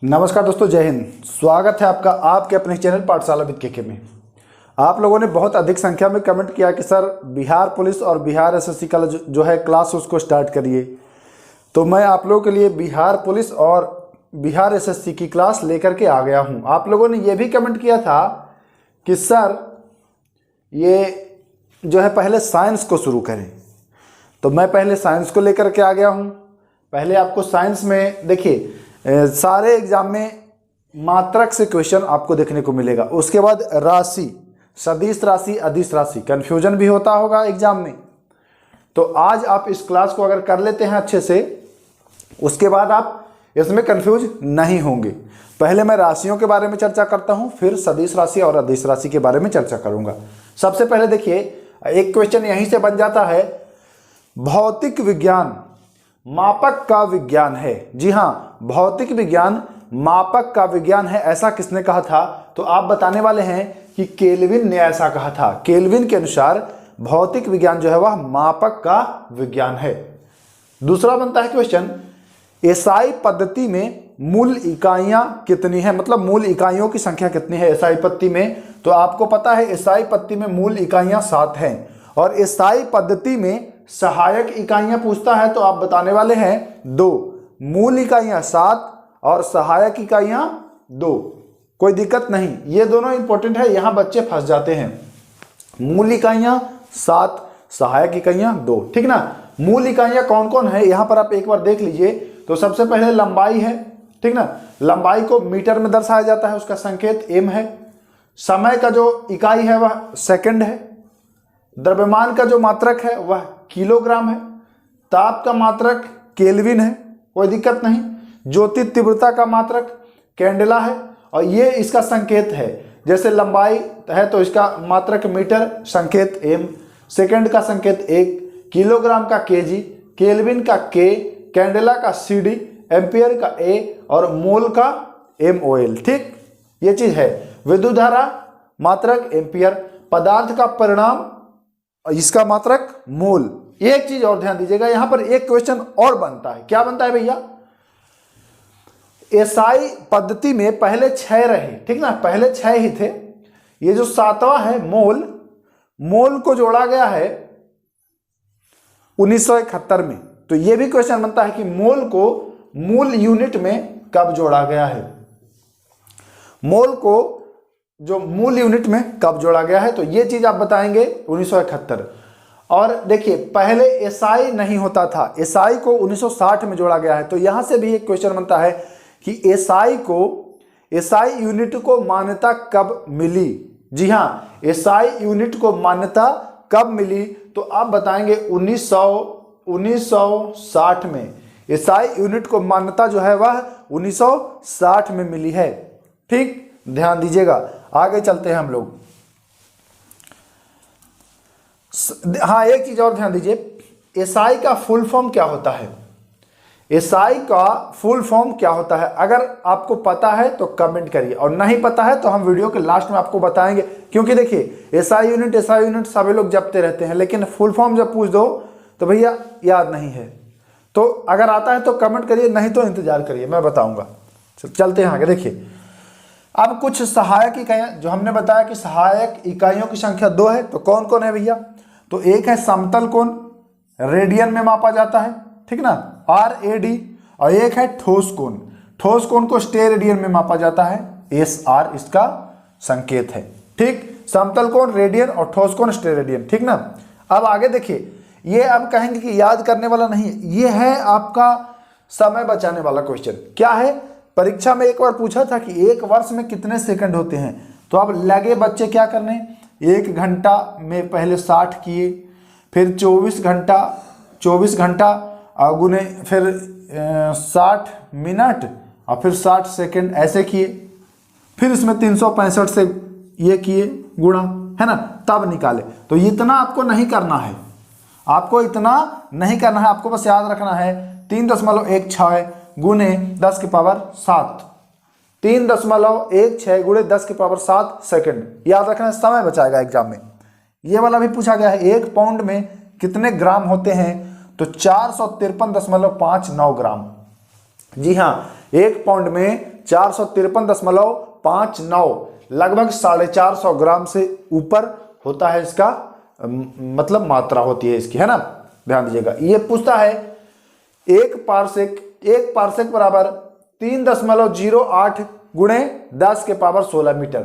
नमस्कार दोस्तों, जय हिंद। स्वागत है आपका आपके अपने चैनल पाठशाला विद केके में। आप लोगों ने बहुत अधिक संख्या में कमेंट किया कि सर बिहार पुलिस और बिहार एसएससी का जो है क्लास उसको स्टार्ट करिए। तो मैं आप लोगों के लिए बिहार पुलिस और बिहार एसएससी की क्लास लेकर के आ गया हूं। आप लोगों ने ये भी कमेंट किया था कि सर ये जो है पहले साइंस को शुरू करें, तो मैं पहले साइंस को लेकर के आ गया हूँ। पहले आपको साइंस में देखिए सारे एग्जाम में मात्रक से क्वेश्चन आपको देखने को मिलेगा। उसके बाद राशि, सदिश राशि, अदिश राशि, कन्फ्यूजन भी होता होगा एग्जाम में। तो आज आप इस क्लास को अगर कर लेते हैं अच्छे से, उसके बाद आप इसमें कंफ्यूज नहीं होंगे। पहले मैं राशियों के बारे में चर्चा करता हूं, फिर सदिश राशि और अदिश राशि के बारे में चर्चा करूंगा। सबसे पहले देखिए, एक क्वेश्चन यहीं से बन जाता है, भौतिक विज्ञान मापक का विज्ञान है। जी हाँ, भौतिक विज्ञान मापक का विज्ञान है, ऐसा किसने कहा था? तो आप बताने वाले हैं कि केल्विन ने ऐसा कहा था। केल्विन के अनुसार भौतिक विज्ञान जो है वह मापक का विज्ञान है। दूसरा बनता है क्वेश्चन, एसआई पद्धति में मूल इकाइयां कितनी है, मतलब मूल इकाइयों की संख्या कितनी है एसआई पद्धति में? तो आपको पता है एसआई पद्धति में मूल इकाइयां 7 हैं, और एसआई पद्धति में सहायक इकाइयां पूछता है तो आप बताने वाले हैं 2। मूल इकाइयां 7 और सहायक इकाइयां 2। कोई दिक्कत नहीं, ये दोनों इंपॉर्टेंट है, यहां बच्चे फंस जाते हैं। मूल इकाइयां 7, सहायक इकाइयां 2, ठीक ना। मूल इकाइयां कौन कौन है यहां पर आप एक बार देख लीजिए। तो सबसे पहले लंबाई है, ठीक ना। लंबाई को मीटर में दर्शाया जाता है, उसका संकेत एम है। समय का जो इकाई है वह सेकंड है। द्रव्यमान का जो मात्रक है वह किलोग्राम है। ताप का मात्रक केल्विन है, कोई दिक्कत नहीं। ज्योति तीव्रता का मात्रक कैंडेला है, और ये इसका संकेत है। जैसे लंबाई है तो इसका मात्रक मीटर, संकेत एम। सेकंड का संकेत 1, किलोग्राम का केजी, केल्विन का के, कैंडेला का सीडी, एम्पियर का ए, और मोल का एमओएल। ठीक, ये चीज है। विद्युत धारा मात्रक एम्पियर, पदार्थ का परिणाम इसका मात्रक मोल। एक चीज और ध्यान दीजिएगा, यहां पर एक क्वेश्चन और बनता है। क्या बनता है भैया? एसआई पद्धति में पहले 6 रहे, ठीक ना, पहले 6 ही थे। ये जो 7वां है मोल, मोल को जोड़ा गया है 1971 में। तो ये भी क्वेश्चन बनता है कि मोल को मूल यूनिट में कब जोड़ा गया है, मोल को जो मूल यूनिट में कब जोड़ा गया है। तो ये चीज आप बताएंगे 1971। और देखिए पहले एसआई नहीं होता था, एसआई को 1960 में जोड़ा गया है। तो यहां से भी एक क्वेश्चन बनता है कि एसआई यूनिट को मान्यता कब मिली। जी हाँ, एसआई यूनिट को मान्यता कब मिली? तो आप बताएंगे 1960 में। एसआई यूनिट को मान्यता जो है वह 1960 में मिली है। ठीक, ध्यान दीजिएगा। आगे चलते हैं हम लोग। हाँ, एक चीज और ध्यान दीजिए, एसआई का फुल फॉर्म क्या होता है? एसआई का फुल फॉर्म क्या होता है? अगर आपको पता है तो कमेंट करिए, और नहीं पता है तो हम वीडियो के लास्ट में आपको बताएंगे। क्योंकि देखिए एसआई यूनिट सभी लोग जपते रहते हैं, लेकिन फुल फॉर्म जब पूछ दो तो भैया याद नहीं है। तो अगर आता है तो कमेंट करिए, नहीं तो इंतजार करिए, मैं बताऊंगा। चलते हैं आगे। देखिए अब कुछ सहायक इकाइयां, जो हमने बताया कि सहायक इकाइयों की संख्या 2 है। तो कौन कौन है भैया? तो एक है समतल कोण, रेडियन में मापा जाता है, ठीक ना, RAD। और एक है ठोस कोण, ठोस कोण को स्टेरेडियन में मापा जाता है, SR इसका संकेत है। ठीक, समतल कोण रेडियन और ठोस कोण स्टेरेडियन, ठीक ना। अब आगे देखिए, ये अब कहेंगे कि याद करने वाला नहीं है, ये है आपका समय बचाने वाला क्वेश्चन। क्या है? परीक्षा में एक बार पूछा था कि 1 वर्ष में कितने सेकंड होते हैं। तो अब लगे बच्चे क्या करने, 1 घंटा में पहले 60 किए, फिर 24 घंटा गुने, फिर 60 मिनट, और फिर 60 सेकंड, ऐसे किए। फिर इसमें 365 से ये किए गुणा, है ना, तब निकाले। तो इतना आपको नहीं करना है, आपको इतना नहीं करना है। आपको बस याद रखना है 3.16 गुने 10 की पावर 7, 3.16 गुणे 10 की पावर 7 सेकंड। याद रखना, समय बचाएगा एग्जाम में। ये वाला भी पूछा गया है, 1 पाउंड में कितने ग्राम होते हैं? तो 453.59 ग्राम। जी हाँ, 1 पाउंड में 453.59, लगभग 450 ग्राम से ऊपर होता है इसका मतलब मात्रा होती है इसकी, है ना। ध्यान दीजिएगा, ये पूछता है एक पारसेक बराबर 3.08 गुणे 10 के पावर 16 मीटर,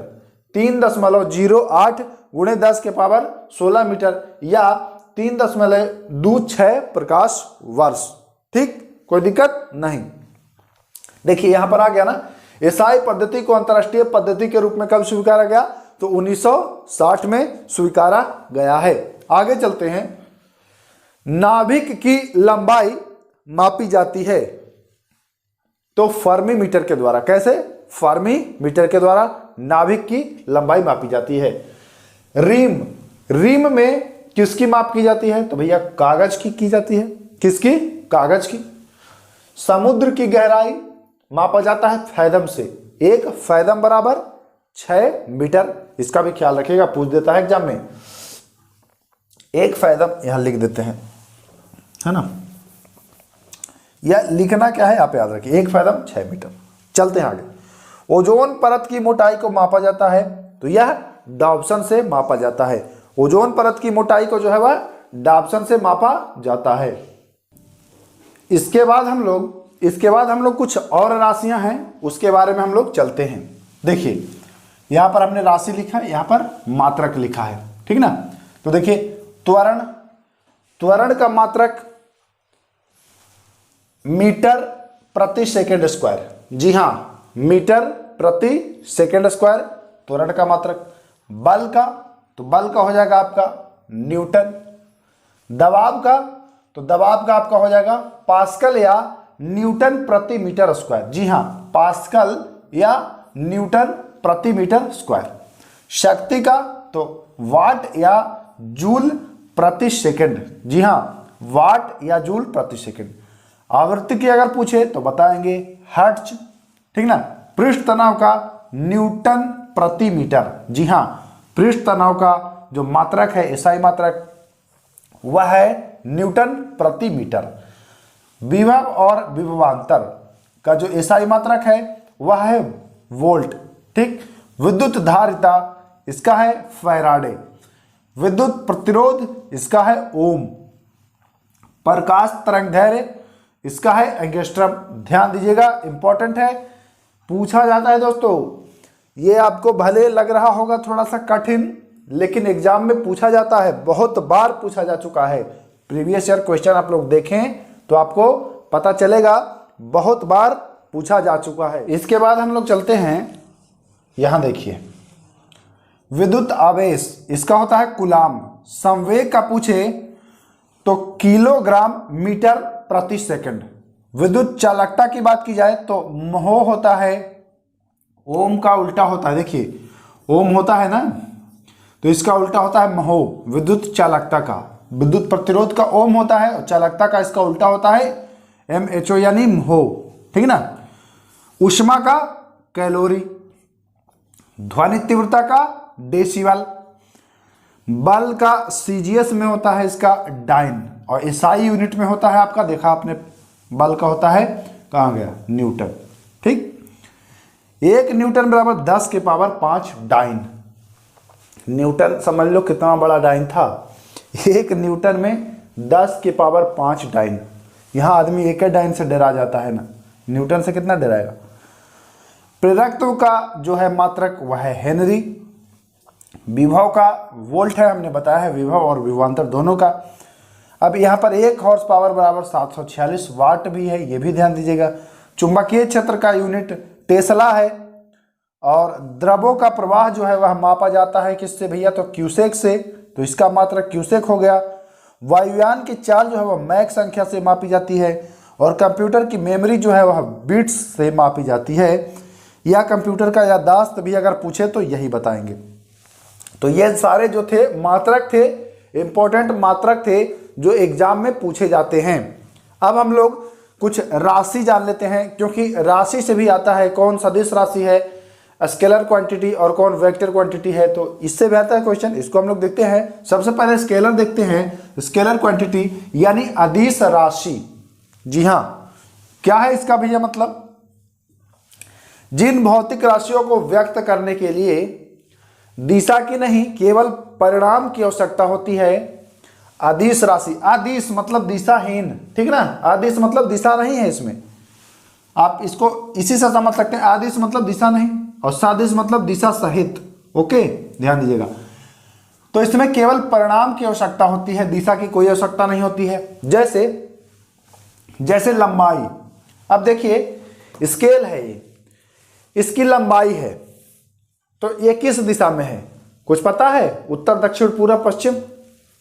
3.08 गुणे 10 के पावर 16 मीटर या 3.26 प्रकाश वर्ष। ठीक, कोई दिक्कत नहीं। देखिए यहां पर आ गया ना, एसआई पद्धति को अंतरराष्ट्रीय पद्धति के रूप में कब स्वीकारा गया, तो 1960 में स्वीकारा गया है। आगे चलते हैं, नाभिक की लंबाई मापी जाती है तो फर्मी मीटर के द्वारा। कैसे? फर्मी मीटर के द्वारा नाभिक की लंबाई मापी जाती है। रीम में किसकी माप की जाती है, तो भैया कागज की जाती है। किसकी? कागज की। समुद्र की गहराई मापा जाता है फैदम से, एक फैदम बराबर 6 मीटर। इसका भी ख्याल रखिएगा, पूछ देता है एग्जाम में। एक फैदम यहां लिख देते हैं, है ना, या लिखना क्या है आप याद रखिए, एक फैदम 6 मीटर। चलते हैं आगे। ओजोन परत की मोटाई को मापा जाता है तो यह डॉप्सन से मापा जाता है। ओजोन परत की मोटाई को जो है वह डॉप्सन से मापा जाता है। इसके बाद हम लोग कुछ और राशियां हैं, उसके बारे में हम लोग चलते हैं। देखिए यहां पर हमने राशि लिखा है, यहां पर मात्रक लिखा है, ठीक ना। तो देखिए त्वरण का मात्रक मीटर प्रति सेकेंड स्क्वायर। जी हां, मीटर प्रति सेकेंड स्क्वायर त्वरण का मात्रक। बल का हो जाएगा आपका न्यूटन। दबाव का आपका हो जाएगा पास्कल या न्यूटन प्रति मीटर स्क्वायर। जी हां, पास्कल या न्यूटन प्रति मीटर स्क्वायर। शक्ति का तो वाट या जूल प्रति सेकंड। जी हां, वाट या जूल प्रति सेकंड। आवृत्ति की अगर पूछे तो बताएंगे हर्ट्ज, ठीक ना। पृष्ठ तनाव का न्यूटन प्रति मीटर। जी हां, पृष्ठ तनाव का जो मात्रक है, एसआई मात्रक, वह है न्यूटन प्रति मीटर। विभव और विभवांतर का जो एसआई मात्रक है वह है वोल्ट। ठीक। विद्युत धारिता इसका है फैराडे। विद्युत प्रतिरोध इसका है ओम। प्रकाश तरंग दैर्घ्य इसका है एंगस्ट्रम। ध्यान दीजिएगा, इंपॉर्टेंट है, पूछा जाता है दोस्तों। ये आपको भले लग रहा होगा थोड़ा सा कठिन, लेकिन एग्जाम में पूछा जाता है, बहुत बार पूछा जा चुका है। प्रीवियस ईयर क्वेश्चन आप लोग देखें तो आपको पता चलेगा, बहुत बार पूछा जा चुका है। इसके बाद हम लोग चलते हैं, यहां देखिए विद्युत आवेश इसका होता है कूलाम। संवेग का पूछे तो किलोग्राम मीटर प्रति सेकंड। विद्युत चालकता की बात की जाए तो म्हो होता है, ओम का उल्टा होता है। देखिए ओम होता है ना, तो इसका उल्टा होता है म्हो। विद्युत चालकता का, विद्युत प्रतिरोध का ओम होता है और चालकता का इसका उल्टा होता है MHO यानी म्हो, ठीक ना। ऊष्मा का कैलोरी, ध्वनि तीव्रता का डेसिबल, बल का CGS में होता है इसका डाइन, और SI यूनिट में होता है आपका, देखा आपने, बल का होता है कहाँ गया, न्यूटन। ठीक। 1 न्यूटन बराबर 10 के पावर 5 डाइन। न्यूटन समझ लो कितना बड़ा डाइन था। 1 न्यूटन में 10 के पावर 5 डाइन। यहाँ आदमी एक ही डाइन से डरा जाता है ना, न्यूटन से कितना डराएगा। प्रेरकत्व का जो है मात्रक वह है हेनरी। विभव का वोल्ट है, हमने बताया है, विभव और विभवांतर दोनों का। अब यहाँ पर 1 हॉर्स पावर बराबर 746 वाट भी है, ये भी ध्यान दीजिएगा। चुंबकीय क्षेत्र का यूनिट टेस्ला है, और द्रवों का प्रवाह जो है वह मापा जाता है किससे भैया, तो क्यूसेक से, तो इसका मात्रक क्यूसेक हो गया। वायुयान की चाल जो है वह मैक संख्या से मापी जाती है, और कंप्यूटर की मेमोरी जो है वह बिट्स से मापी जाती है, या कंप्यूटर का याददाश्त भी अगर पूछे तो यही बताएंगे। तो ये सारे जो थे मात्रक थे, इंपॉर्टेंट मात्रक थे जो एग्जाम में पूछे जाते हैं। अब हम लोग कुछ राशि जान लेते हैं, क्योंकि राशि से भी आता है कौन सदिश राशि है, स्केलर क्वांटिटी, और कौन वेक्टर क्वांटिटी है। तो इससे भी आता है क्वेश्चन, इसको हम लोग देखते हैं। सबसे पहले स्केलर देखते हैं, स्केलर क्वांटिटी यानी अदिश राशि। जी हाँ, क्या है इसका भैया मतलब, जिन भौतिक राशियों को व्यक्त करने के लिए दिशा की नहीं केवल परिणाम की आवश्यकता होती है, अदिश राशि, अदिश मतलब दिशाहीन, ठीक ना, अदिश मतलब दिशा नहीं है इसमें, आप इसको इसी से समझ सकते हैं। अदिश मतलब दिशा नहीं और सदिश मतलब दिशा सहित, ओके, ध्यान दीजिएगा। तो इसमें केवल परिणाम की आवश्यकता होती है, दिशा की कोई आवश्यकता नहीं होती है। जैसे लंबाई, अब देखिए स्केल है ये, इसकी लंबाई है तो ये किस दिशा में है, कुछ पता है? उत्तर दक्षिण पूर्व पश्चिम,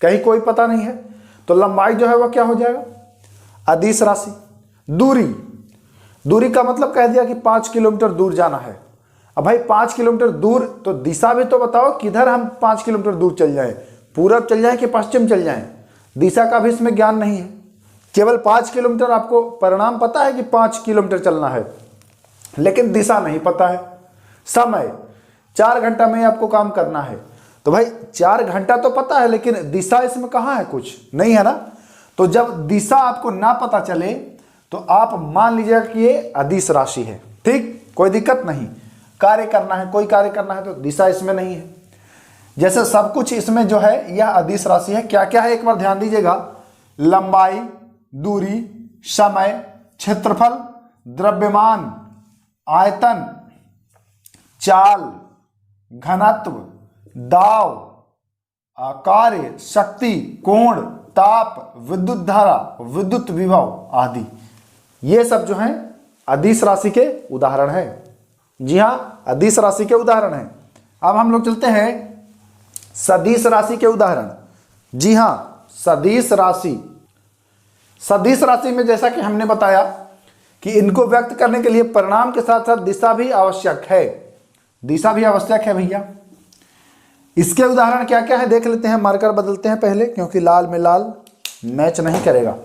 कहीं कोई पता नहीं है। तो लंबाई जो है वो क्या हो जाएगा? अदिश राशि। दूरी का मतलब कह दिया कि 5 किलोमीटर दूर जाना है। अब भाई 5 किलोमीटर दूर, तो दिशा भी तो बताओ किधर हम 5 किलोमीटर दूर चल जाएं, पूरब चल जाएं कि पश्चिम चल जाएं? दिशा का भी इसमें ज्ञान नहीं है, केवल 5 किलोमीटर आपको परिणाम पता है कि 5 किलोमीटर चलना है, लेकिन दिशा नहीं पता है। समय 4 घंटा में आपको काम करना है, तो भाई 4 घंटा तो पता है लेकिन दिशा इसमें कहाँ है, कुछ नहीं है ना। तो जब दिशा आपको ना पता चले तो आप मान लीजिएगा कि ये अदिश राशि है, ठीक, कोई दिक्कत नहीं। कार्य करना है, कोई कार्य करना है तो दिशा इसमें नहीं है। जैसे सब कुछ इसमें जो है यह अदिश राशि है। क्या क्या है एक बार ध्यान दीजिएगा, लंबाई, दूरी, समय, क्षेत्रफल, द्रव्यमान, आयतन, चाल, घनत्व, दाव, कार्य, शक्ति, कोण, ताप, विद्युत धारा, विद्युत विभव आदि, ये सब जो हैं अदिश राशि के उदाहरण है। जी हाँ, अदिश राशि के उदाहरण है। अब हम लोग चलते हैं सदिश राशि के उदाहरण। जी हाँ, सदिश राशि। सदिश राशि में जैसा कि हमने बताया कि इनको व्यक्त करने के लिए परिणाम के साथ साथ दिशा भी आवश्यक है, दिशा भी आवश्यक है भैया। इसके उदाहरण क्या क्या है देख लेते हैं, मार्कर बदलते हैं पहले क्योंकि लाल में लाल मैच नहीं करेगा।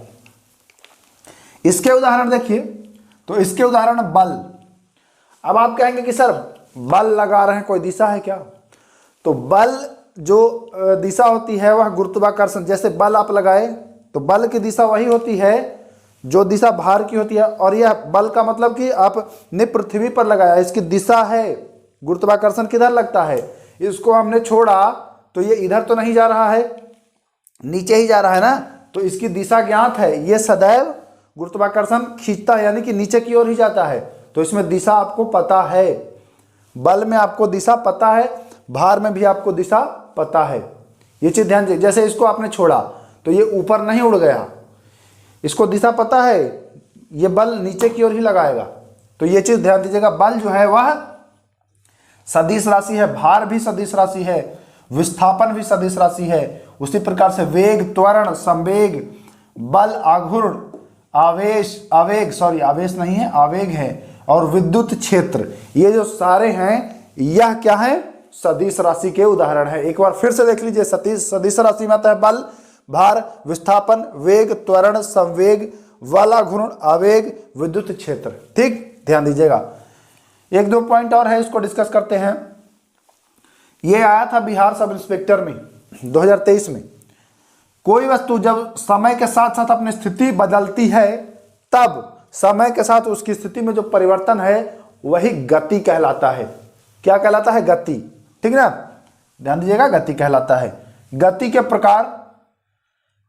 इसके उदाहरण देखिए, तो इसके उदाहरण बल। अब आप कहेंगे कि सर बल लगा रहे हैं, कोई दिशा है क्या? तो बल जो दिशा होती है वह गुरुत्वाकर्षण, जैसे बल आप लगाए तो बल की दिशा वही होती है जो दिशा भार की होती है, और यह बल का मतलब कि आपने पृथ्वी पर लगाया, इसकी दिशा है। गुरुत्वाकर्षण किधर लगता है, इसको हमने छोड़ा तो ये इधर तो नहीं जा रहा है, नीचे ही जा रहा है ना, तो इसकी दिशा ज्ञात है। ये सदैव गुरुत्वाकर्षण खींचता है, यानी कि नीचे की ओर ही जाता है, तो इसमें दिशा आपको पता है। बल में आपको दिशा पता है, भार में भी आपको दिशा पता है। ये चीज ध्यान दीजिए। जैसे इसको आपने छोड़ा तो ये ऊपर नहीं उड़ गया, इसको दिशा पता है, ये बल नीचे की ओर ही लगाएगा। तो ये चीज ध्यान दीजिएगा, बल जो है वह सदिश राशि है, भार भी सदिश राशि है, विस्थापन भी सदिश राशि है। उसी प्रकार से वेग, त्वरण, संवेग, बल, आघूर्ण, आवेश नहीं है, आवेग है, और विद्युत क्षेत्र, ये जो सारे हैं यह क्या है? सदिश राशि के उदाहरण है। एक बार फिर से देख लीजिए, सदिश राशि में आता है बल, भार, विस्थापन, वेग, त्वरण, संवेग, बल, आघूर्ण, आवेग, विद्युत क्षेत्र। ठीक, ध्यान दीजिएगा। एक दो पॉइंट और है, इसको डिस्कस करते हैं। ये आया था बिहार सब इंस्पेक्टर में 2023 में। कोई वस्तु जब समय के साथ साथ अपनी स्थिति बदलती है, तब समय के साथ उसकी स्थिति में जो परिवर्तन है वही गति कहलाता है। क्या कहलाता है? गति। ठीक ना, ध्यान दीजिएगा, गति कहलाता है। गति के प्रकार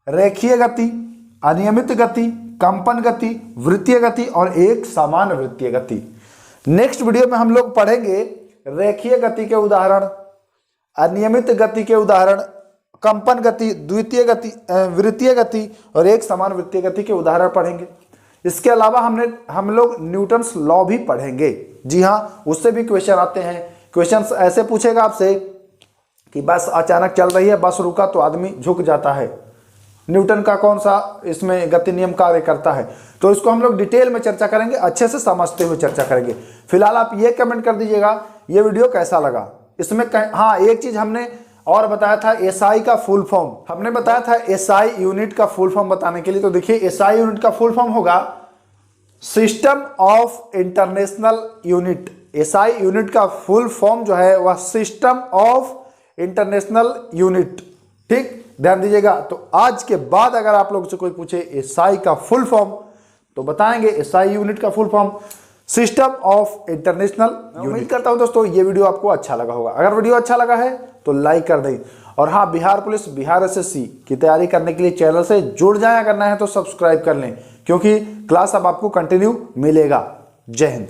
रेखीय गति, अनियमित गति, कंपन गति, वृत्तीय गति और एक समान वृत्तीय गति। नेक्स्ट वीडियो में हम लोग पढ़ेंगे रेखीय गति के उदाहरण, अनियमित गति के उदाहरण, कंपन गति, द्वितीय गति, वृत्तीय गति और एक समान वृत्तीय गति के उदाहरण पढ़ेंगे। इसके अलावा हम लोग न्यूटन्स लॉ भी पढ़ेंगे। जी हाँ, उससे भी क्वेश्चन आते हैं। क्वेश्चन ऐसे पूछेगा आपसे कि बस अचानक चल रही है, बस रुका तो आदमी झुक जाता है, न्यूटन का कौन सा इसमें गति नियम कार्य करता है, तो इसको हम लोग डिटेल में चर्चा करेंगे, अच्छे से समझते हुए चर्चा करेंगे। फिलहाल आप ये कमेंट कर दीजिएगा ये वीडियो कैसा लगा। इसमें हाँ, एक चीज हमने और बताया था, एसआई का फुल फॉर्म हमने बताया था, एसआई यूनिट का फुल फॉर्म बताने के लिए। तो देखिए, एसआई यूनिट का फुल फॉर्म होगा system of international unit. SI unit का फुल फॉर्म जो है वह सिस्टम ऑफ इंटरनेशनल यूनिट। ठीक, ध्यान दीजिएगा। तो आज के बाद अगर आप लोग से कोई पूछे एसआई का फुल फॉर्म, तो बताएंगे एसआई यूनिट का full form system of international. उम्मीद करता हूं दोस्तों ये वीडियो आपको अच्छा लगा होगा। अगर वीडियो अच्छा लगा है तो लाइक कर दें, और हाँ, बिहार पुलिस, बिहार एसएससी की तैयारी करने के लिए चैनल से जुड़ जाए। करना है तो सब्सक्राइब कर लें, क्योंकि क्लास अब आपको कंटिन्यू मिलेगा। जय हिंद।